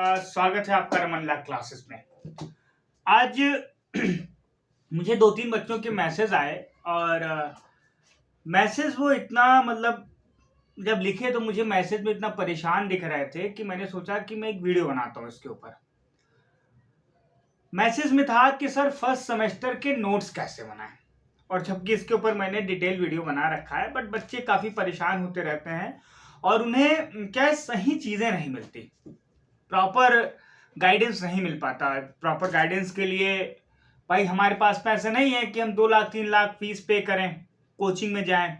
स्वागत है आपका रमन लाल क्लासेस में। आज मुझे 2-3 बच्चों के मैसेज आए और मैसेज वो इतना मतलब जब लिखे तो मुझे मैसेज में इतना परेशान दिख रहे थे कि मैंने सोचा कि मैं एक वीडियो बनाता हूँ इसके ऊपर। मैसेज में था कि सर फर्स्ट सेमेस्टर के नोट्स कैसे बनाएं, और जबकि इसके ऊपर मैंने डिटेल वीडियो बना रखा है, बट बच्चे काफ़ी परेशान होते रहते हैं और उन्हें क्या सही चीज़ें नहीं मिलती, प्रॉपर गाइडेंस नहीं मिल पाता। प्रॉपर गाइडेंस के लिए भाई हमारे पास पैसे नहीं है कि हम 2 लाख 3 लाख फीस पे करें, कोचिंग में जाएं,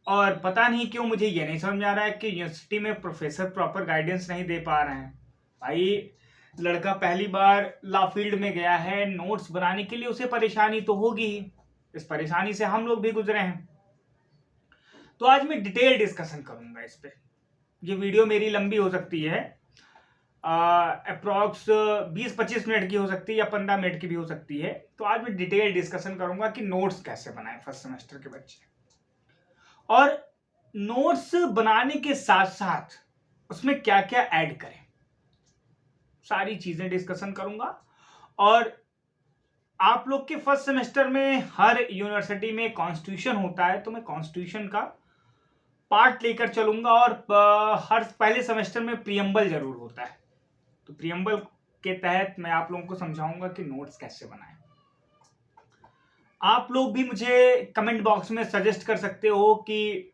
और पता नहीं क्यों मुझे ये नहीं समझ आ रहा है कि यूनिवर्सिटी में प्रोफेसर प्रॉपर गाइडेंस नहीं दे पा रहे हैं। भाई लड़का पहली बार लॉ फील्ड में गया है, नोट्स बनाने के लिए उसे परेशानी तो होगी ही, इस परेशानी से हम लोग भी गुजरे हैं। तो आज मैं डिटेल डिस्कशन करूंगा इस पे। ये वीडियो मेरी लंबी हो सकती है, अप्रॉक्स 20-25 मिनट की हो सकती है या 15 मिनट की भी हो सकती है। तो आज मैं डिटेल डिस्कशन करूंगा कि नोट्स कैसे बनाएं फर्स्ट सेमेस्टर के बच्चे, और नोट्स बनाने के साथ साथ उसमें क्या क्या ऐड करें, सारी चीजें डिस्कशन करूंगा। और आप लोग के फर्स्ट सेमेस्टर में हर यूनिवर्सिटी में कॉन्स्टिट्यूशन होता है, तो मैं कॉन्स्टिट्यूशन का पार्ट लेकर चलूंगा। और हर पहले सेमेस्टर में प्रियम्बल जरूर होता है, तो प्रियम्बल के तहत मैं आप लोगों को समझाऊंगा कि नोट्स कैसे बनाएं। आप लोग भी मुझे कमेंट बॉक्स में सजेस्ट कर सकते हो कि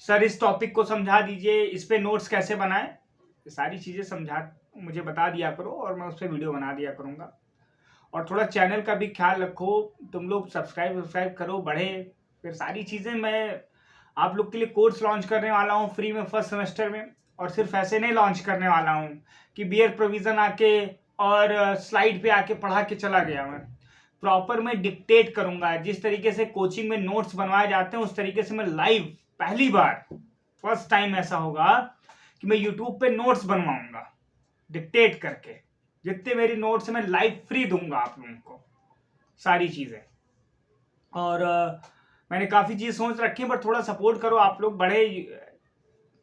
सर इस टॉपिक को समझा दीजिए, इस पे नोट्स कैसे बनाएं। ये सारी चीजें समझा मुझे बता दिया करो और मैं उस पर वीडियो बना दिया करूंगा। और थोड़ा चैनल का भी ख्याल रखो, तुम लोग सब्सक्राइब करो, बढ़े। फिर सारी चीजें मैं आप लोग के लिए कोर्स लॉन्च करने वाला हूँ फ्री में फर्स्ट सेमेस्टर में। और सिर्फ ऐसे नहीं लॉन्च करने वाला हूँ कि बियर प्रोविजन आके और स्लाइड पे आके पढ़ा के चला गया। मैं प्रॉपर मैं डिक्टेट करूंगा, जिस तरीके से कोचिंग में नोट्स बनवाए जाते हैं उस तरीके से मैं लाइव, पहली बार फर्स्ट टाइम ऐसा होगा कि मैं यूट्यूब पे नोट्स बनवाऊंगा डिक्टेट करके। जितने मेरी नोट्स मैं लाइव फ्री दूंगा आप लोगों को सारी चीजें। और मैंने काफी चीज सोच रखी है, बट थोड़ा सपोर्ट करो आप लोग। बड़े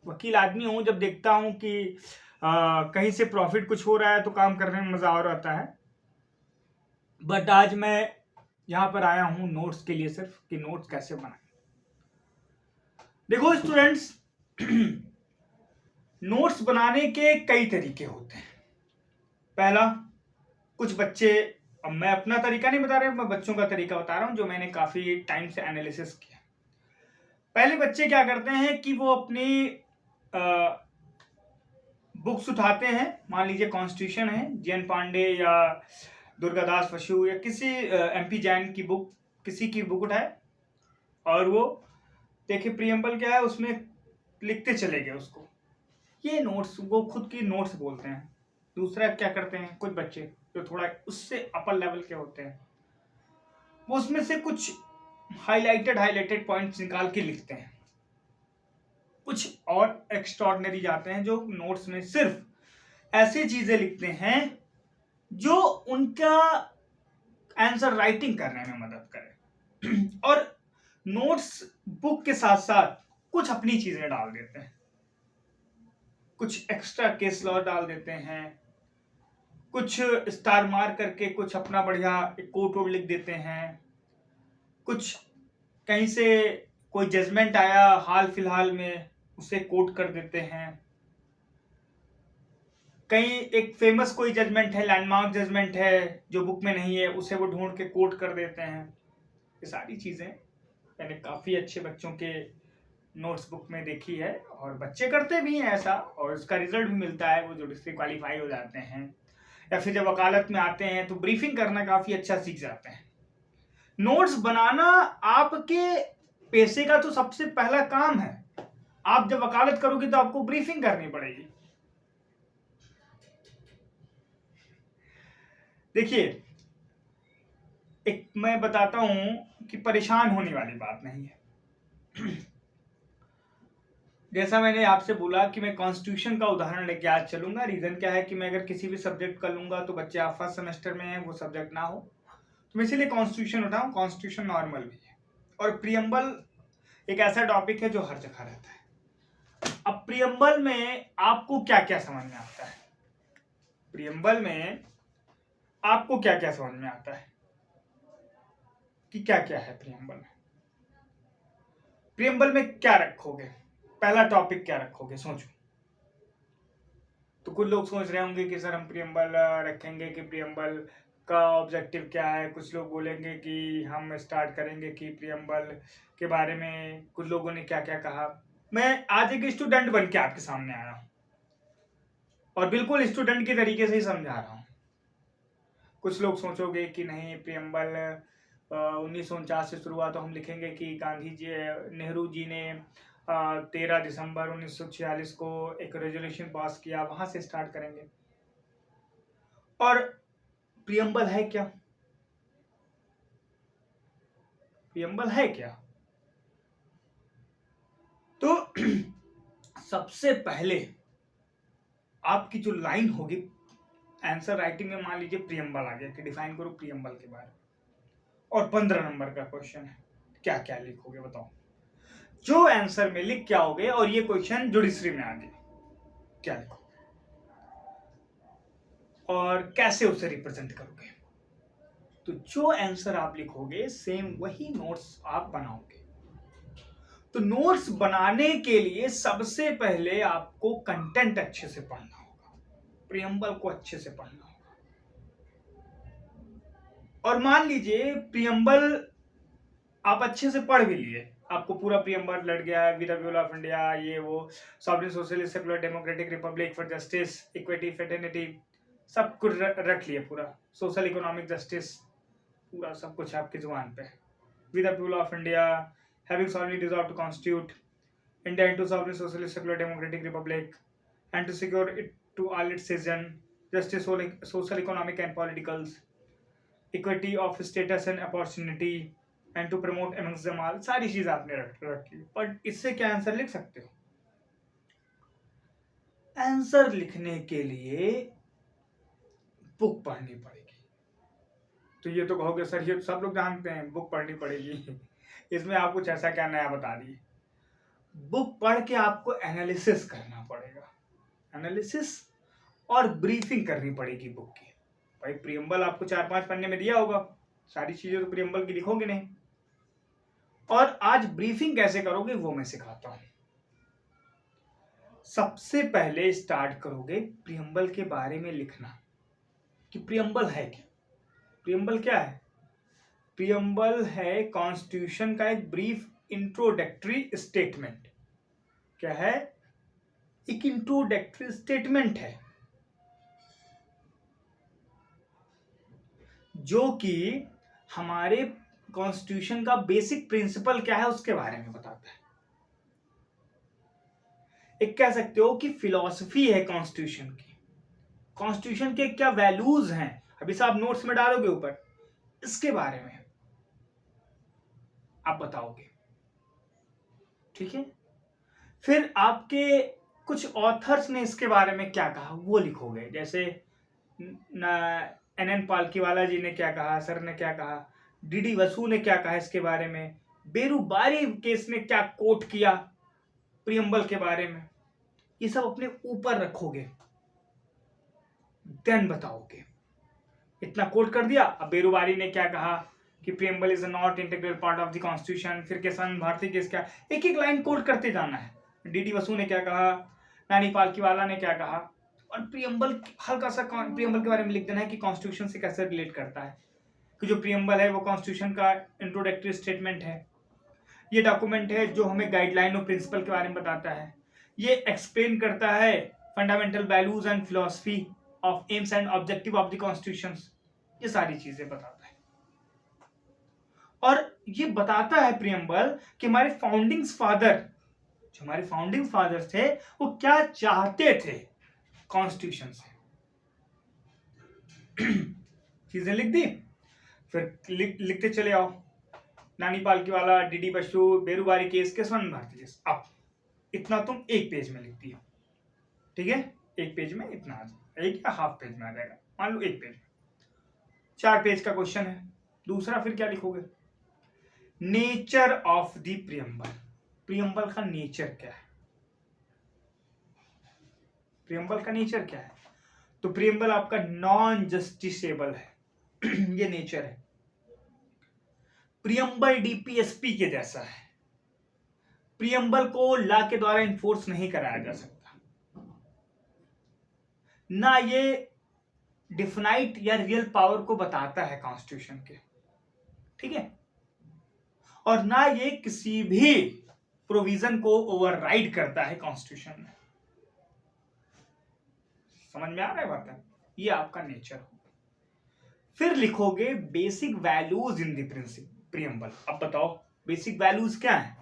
वकील आदमी हूं, जब देखता हूं कि कहीं से प्रॉफिट कुछ हो रहा है तो काम करने में मजा और आता है। बट आज मैं यहां पर आया हूं नोट्स के लिए, सिर्फ कि नोट्स कैसे बनाएं। देखो स्टूडेंट्स, नोट्स बनाने के कई तरीके होते हैं। पहला, कुछ बच्चे, अब मैं अपना तरीका नहीं बता रहा, मैं बच्चों का तरीका बता रहा हूं जो मैंने काफी टाइम से एनालिसिस किया। पहले बच्चे क्या करते हैं कि वो अपनी बुक्स उठाते हैं, मान लीजिए कॉन्स्टिट्यूशन है, जैन पांडे या दुर्गादास बसु या किसी MP जैन की बुक, किसी की बुक उठाए और वो देखे प्रियम्बल क्या है, उसमें लिखते चले गए उसको। ये नोट्स वो खुद की नोट्स बोलते हैं। दूसरा क्या करते हैं कुछ बच्चे जो थोड़ा उससे अपर लेवल के होते हैं, वो उसमें से कुछ हाइलाइटेड पॉइंट्स निकाल के लिखते हैं। कुछ और एक्स्ट्राऑर्डिनरी जाते हैं जो नोट्स में सिर्फ ऐसी चीजें लिखते हैं जो उनका आंसर राइटिंग करने में मदद करे। और नोट्स बुक के साथ साथ कुछ अपनी चीजें डाल देते हैं, कुछ एक्स्ट्रा केस लॉ डाल देते हैं, कुछ स्टार मार करके कुछ अपना बढ़िया एक कोट वोट लिख देते हैं, कुछ कहीं से कोई जजमेंट आया हाल फिलहाल में उसे कोट कर देते हैं, कहीं एक फेमस कोई जजमेंट है, लैंडमार्क जजमेंट है जो बुक में नहीं है, उसे वो ढूंढ के कोट कर देते हैं। ये सारी चीजें मैंने काफी अच्छे बच्चों के नोट्स बुक में देखी है, और बच्चे करते भी हैं ऐसा, और उसका रिजल्ट भी मिलता है, वो जुडिशरी क्वालिफाई हो जाते हैं, या फिर जब वकालत में आते हैं तो ब्रीफिंग करना काफी अच्छा सीख जाते हैं। नोट्स बनाना आपके पैसे का तो सबसे पहला काम है। आप जब वकालत करोगे तो आपको ब्रीफिंग करनी पड़ेगी। देखिए, एक मैं बताता हूं कि परेशान होने वाली बात नहीं है। जैसा मैंने आपसे बोला कि मैं कॉन्स्टिट्यूशन का उदाहरण लेके आज चलूंगा। रीजन क्या है कि मैं अगर किसी भी सब्जेक्ट का लूंगा तो बच्चे आप फर्स्ट सेमेस्टर में हैं वो सब्जेक्ट ना हो, तो मैं इसीलिए कॉन्स्टिट्यूशन उठाऊं। कॉन्स्टिट्यूशन नॉर्मल भी है, और प्रियम्बल एक ऐसा टॉपिक है जो हर जगह रहता है। अब प्रियम्बल में आपको क्या क्या समझ में आता है, प्रियम्बल में आपको क्या क्या समझ में आता है कि क्या क्या है प्रियम्बल में? प्रियम्बल में क्या रखोगे? पहला टॉपिक क्या रखोगे, सोचो। तो कुछ लोग सोच रहे होंगे कि सर हम प्रियम्बल रखेंगे कि प्रियम्बल का ऑब्जेक्टिव क्या है। कुछ लोग बोलेंगे कि हम स्टार्ट करेंगे कि प्रियम्बल के बारे में कुछ लोगों ने क्या क्या कहा। मैं आज एक स्टूडेंट बन के आपके सामने आया हूँ और बिल्कुल स्टूडेंट के तरीके से ही समझा रहा हूँ। कुछ लोग सोचोगे कि नहीं, प्रियम्बल 1949 से शुरू हुआ, तो हम लिखेंगे कि गांधी जी, नेहरू जी ने 13 दिसंबर 1946 को एक रेजोल्यूशन पास किया, वहां से स्टार्ट करेंगे। और प्रियम्बल है क्या? प्रियम्बल है क्या? तो सबसे पहले आपकी जो लाइन होगी आंसर राइटिंग में, मान लीजिए प्रियम्बल आ गया कि डिफाइन करो प्रियम्बल के बारे में, और 15 नंबर का क्वेश्चन है, क्या क्या लिखोगे बताओ? जो आंसर में लिख के आओगे और ये क्वेश्चन जुडिशरी में आ गया, क्या लिखोगे और कैसे उसे रिप्रेजेंट करोगे? तो जो आंसर आप लिखोगे सेम वही नोट्स आप बनाओगे। तो नोट्स बनाने के लिए सबसे पहले आपको कंटेंट अच्छे से पढ़ना होगा, प्रियम्बल को अच्छे से पढ़ना होगा। और मान लीजिए प्रियम्बल आप अच्छे से पढ़ भी लिए, आपको पूरा प्रियम्बल लग गया है, विद द व्यूल ऑफ इंडिया, ये वो, sovereign socialist secular democratic Republic for justice equity fraternity, सब कुछ रख लिए पूरा, सोशल इकोनॉमिक जस्टिस, पूरा सब कुछ आपकी जुबान पे। With the व्यूल of India, having solemnly resolved to constitute India into sovereign socialist secular democratic republic and to secure it to all its citizens justice, social economic and political equity of status and opportunity and to promote amongst them all, सारी चीज आपने रखी। पर इससे क्या answer लिख सकते हो? आंसर लिखने के लिए बुक पढ़नी पड़ेगी। तो ये तो कहोगे सर ये सब लोग जानते हैं बुक पढ़नी पड़ेगी, इसमें आप कुछ ऐसा क्या नया बता दिए? बुक पढ़ के आपको एनालिसिस करना पड़ेगा, एनालिसिस और ब्रीफिंग करनी पड़ेगी बुक की। भाई प्रियम्बल आपको 4-5 पन्ने में दिया होगा, सारी चीजें तो प्रियम्बल की लिखोगे नहीं। और आज ब्रीफिंग कैसे करोगे वो मैं सिखाता हूं। सबसे पहले स्टार्ट करोगे प्रियम्बल के बारे में लिखना कि प्रियम्बल है क्या। प्रियम्बल क्या है? प्रियम्बल है कॉन्स्टिट्यूशन का एक ब्रीफ इंट्रोडक्टरी स्टेटमेंट। क्या है? एक इंट्रोडक्टरी स्टेटमेंट है जो कि हमारे कॉन्स्टिट्यूशन का बेसिक प्रिंसिपल क्या है उसके बारे में बताता है। एक कह सकते हो कि फिलॉसफी है कॉन्स्टिट्यूशन की, कॉन्स्टिट्यूशन के क्या वैल्यूज हैं, अभी से आप नोट्स में डालोगे ऊपर, इसके बारे में आप बताओगे। ठीक है, फिर आपके कुछ ऑथर्स ने इसके बारे में क्या कहा वो लिखोगे, जैसे NN पालकीवाला जी ने क्या कहा, सर ने क्या कहा, DD वसु ने क्या कहा इसके बारे में, बेरुबारी केस ने क्या कोट किया प्रियम्बल के बारे में, ये सब अपने ऊपर रखोगे, देन बताओगे। इतना कोट कर दिया, अब बेरुबारी ने क्या कहा कि preamble is not integral part of the constitution, फिर किसान भारती केस क्या, एक एक लाइन कोट करते जाना है। DD वसु ने क्या कहा, नानी पालकीवाला ने क्या कहा, और प्रियम्बल हल्का सा प्रियम्बल के बारे में लिख देना है कि कॉन्स्टिट्यूशन से कैसे रिलेट करता है, कि जो प्रियम्बल है वो कॉन्स्टिट्यूशन का इंट्रोडक्टरी स्टेटमेंट है, ये डॉक्यूमेंट है जो हमें गाइडलाइन और प्रिंसिपल के बारे में बताता है, ये एक्सप्लेन करता है fundamental values and philosophy of AIIMS and objective of the constitution, ये सारी चीजें बताता है। और ये बताता है प्रियम्बल कि हमारे फाउंडिंग्स फादर, जो हमारे फाउंडिंग फादर्स थे, वो क्या चाहते थे कॉन्स्टिट्यूशन से। चीजें लिख दी, फिर लिखते चले आओ, नानी पालकीवाला, DD बसु, बेरुबारी केस, किसान भारती केस। अब इतना तुम एक पेज में लिख दिया, ठीक है, एक पेज में इतना आ जाएगा, एक या हाफ पेज में आ जाएगा, मान लो एक पेज में 4 पेज का क्वेश्चन है। दूसरा फिर क्या लिखोगे, nature of the preamble, preamble का नेचर क्या है, प्रियम्बल का नेचर क्या है। तो प्रियम्बल आपका नॉन जस्टिसेबल है। ये नेचर है। प्रियम्बल डीपीएसपी के जैसा है। प्रियम्बल को लॉ के द्वारा इन्फोर्स नहीं कराया जा सकता, ना ये डिफाइनाइट या रियल पावर को बताता है कॉन्स्टिट्यूशन के, ठीक है, और ना ये किसी भी प्रोविजन को ओवरराइड करता है कॉन्स्टिट्यूशन में। समझ में आ रहा है बात है? ये आपका नेचर हो। फिर लिखोगे basic values in the preamble. अब बताओ बेसिक वैल्यूज क्या है?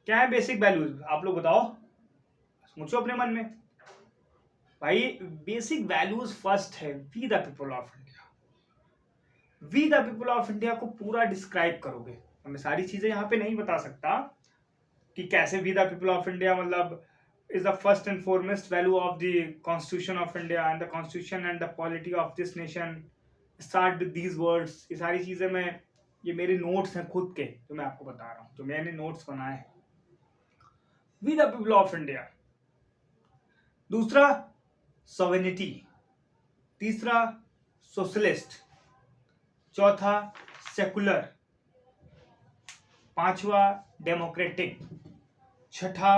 क्या है बेसिक वैल्यूज? आप लोग बताओ, सोचो अपने मन में। भाई बेसिक वैल्यूज फर्स्ट है we the people of India. We the people of India को पूरा डिस्क्राइब करोगे। मैं सारी चीजें यहाँ पे नहीं बता सकता कि कैसे we the people of India मतलब is the first and foremost value of the Constitution of India and the Constitution and the polity of this nation start with these words। ये सारी चीजें मैं, ये मेरे नोट्स हैं खुद के जो मैं आपको बता रहा हूँ, जो मैंने नोट्स बनाए हैं। We the people of India. दूसरा सॉवरेनिटी, तीसरा सोशलिस्ट, चौथा सेकुलर, पांचवा डेमोक्रेटिक, छठा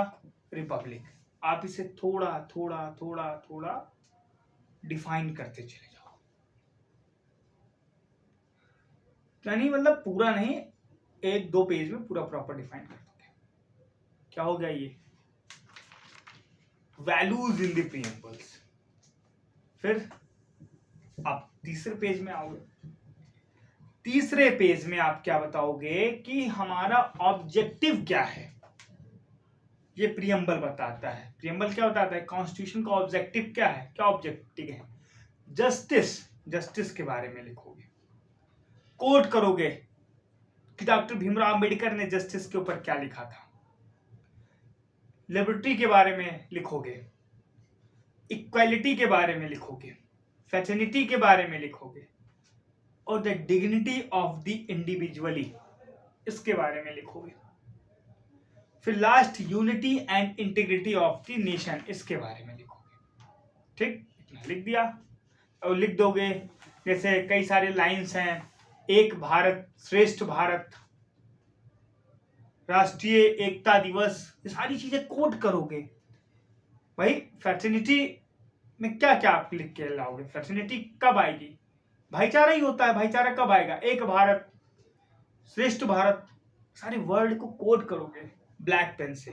रिपब्लिक। आप इसे थोड़ा थोड़ा थोड़ा थोड़ा डिफाइन करते चले जाओ, यानी मतलब पूरा नहीं, एक दो पेज में पूरा प्रॉपर डिफाइन कर दोगे। क्या हो गया ये? Values in the preambles. फिर आप तीसरे पेज में आओगे। तीसरे पेज में आप क्या बताओगे कि हमारा ऑब्जेक्टिव क्या है? ये प्रियम्बल बताता है। प्रियम्बल क्या बताता है? कॉन्स्टिट्यूशन का ऑब्जेक्टिव क्या है? क्या ऑब्जेक्टिव है? जस्टिस, जस्टिस के बारे में लिखोगे। कोट करोगे कि डॉक्टर भीमराव अंबेडकर ने जस्टिस के ऊपर क्या लिखा था। लिबर्टी के बारे में लिखोगे, इक्वालिटी के बारे में लिखोगे, फ्रेटर्निटी के बारे में लिखोगे, और the dignity of the individually, इसके बारे में लिखोगे। फिर last unity and integrity of the nation, इसके बारे में लिखोगे। ठीक, इतना लिख दिया। और लिख दोगे जैसे कई सारे लाइंस हैं, एक भारत श्रेष्ठ भारत, राष्ट्रीय एकता दिवस, ये सारी चीजें कोट करोगे। भाई फ्रेटर्निटी में क्या क्या आप लिख के लाओगे? फ्रेटर्निटी कब आएगी? भाईचारा ही होता है। भाईचारा कब आएगा? एक भारत, श्रेष्ठ भारत, सारे वर्ड को कोट करोगे। ब्लैक पेन से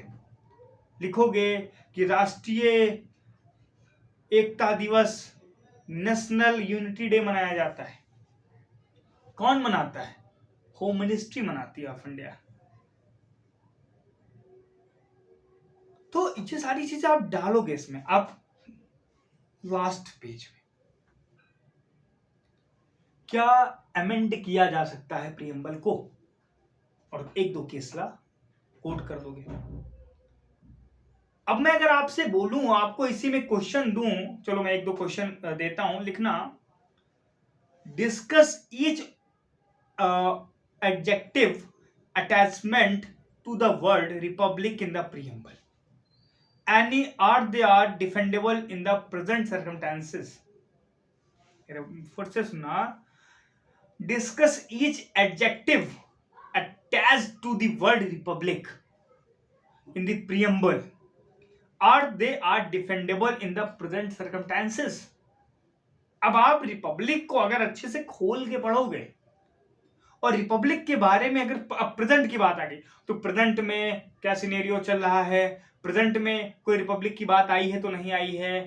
लिखोगे कि राष्ट्रीय एकता दिवस, नेशनल यूनिटी डे मनाया जाता है। कौन मनाता है? होम मिनिस्ट्री मनाती है ऑफ इंडिया। तो ये सारी चीजें आप डालोगे इसमें। आप लास्ट पेज में क्या अमेंड किया जा सकता है प्रियम्बल को, और एक दो केसला कोट कर दोगे। अब मैं अगर आपसे बोलूं, आपको इसी में क्वेश्चन दूं, चलो मैं एक दो क्वेश्चन देता हूं, लिखना। Discuss each adjective attachment to the word republic in the preamble, any are they are defendable in the present circumstances. फिर से सुना। Discuss each adjective attached to the word republic in the preamble, they are defendable in the present circumstances। अब आप Republic को अगर अच्छे से खोल के पढ़ोगे और रिपब्लिक के बारे में अगर अब प्रेजेंट की बात आ गई तो प्रेजेंट में क्या सिनेरियो चल रहा है, प्रेजेंट में कोई रिपब्लिक की बात आई है तो नहीं आई है,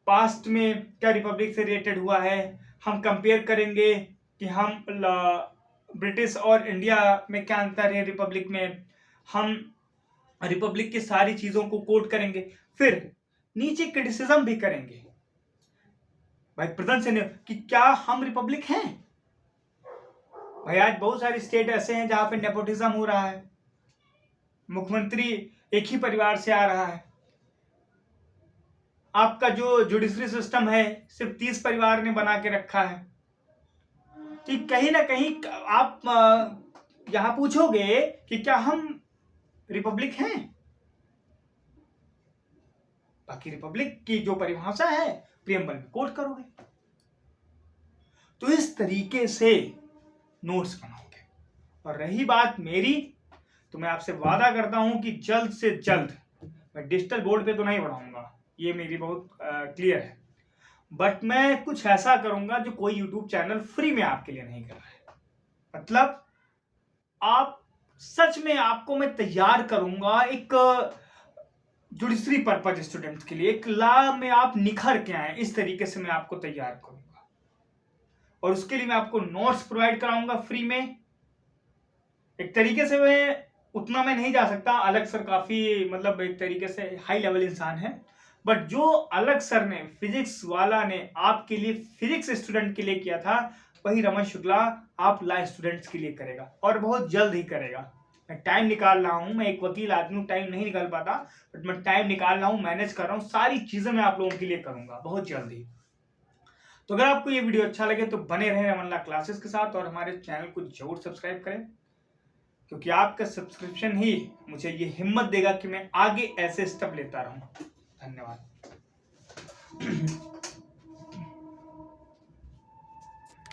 पास्ट में क्या रिपब्लिक से रिलेटेड हुआ है, हम कंपेयर करेंगे कि हम ब्रिटिश और इंडिया में क्या अंतर है, रिपब्लिक में हम रिपब्लिक की सारी चीजों को कोट करेंगे, फिर नीचे क्रिटिसिज्म भी करेंगे भाई प्रेजेंट से कि क्या हम रिपब्लिक हैं। भाई आज बहुत सारे स्टेट ऐसे हैं जहां पे नेपोटिज्म हो रहा है, मुख्यमंत्री एक ही परिवार से आ रहा है, आपका जो जुडिशरी सिस्टम है सिर्फ 30 परिवार ने बना के रखा है। कि कहीं ना कहीं आप यहां पूछोगे कि क्या हम रिपब्लिक हैं। बाकी रिपब्लिक की जो परिभाषा है प्रियम्बल में कोट करोगे। तो इस तरीके से नोट्स बनाओगे। और रही बात मेरी, तो मैं आपसे वादा करता हूं कि जल्द से जल्द मैं डिजिटल बोर्ड पे तो नहीं पढ़ाऊंगा, ये मेरी बहुत क्लियर है, बट मैं कुछ ऐसा करूंगा जो कोई यूट्यूब चैनल फ्री में आपके लिए नहीं कर रहा है। मतलब आप सच में, आपको मैं तैयार करूंगा एक जुडिशरी पर्पज स्टूडेंट्स के लिए, एक लॉ में आप निखर के आए, इस तरीके से मैं आपको तैयार करूंगा। और उसके लिए मैं आपको नोट्स प्रोवाइड कराऊंगा फ्री में। एक तरीके से मैं नहीं जा सकता, अलग सर काफी मतलब एक तरीके से हाई लेवल इंसान है, बट जो अलग सर ने, फिजिक्स वाला ने आपके लिए, फिजिक्स स्टूडेंट के लिए किया था, वही रमन शुक्ला आप लॉ स्टूडेंट्स के लिए करेगा, और बहुत जल्द ही करेगा। मैं टाइम निकाल रहा हूं, मैं एक वकील आदमी हूं, टाइम नहीं निकाल पाता, बट मैं टाइम निकाल रहा हूं, मैनेज कर रहा हूं, सारी चीजें मैं आप लोगों के लिए करूंगा बहुत जल्दी। तो अगर आपको ये वीडियो अच्छा लगे तो बने रहे रमन लॉ क्लासेस के साथ, और हमारे चैनल को जरूर सब्सक्राइब करें, क्योंकि आपका सब्सक्रिप्शन ही मुझे ये हिम्मत देगा कि मैं आगे ऐसे स्टेप लेता रहूं। धन्यवाद।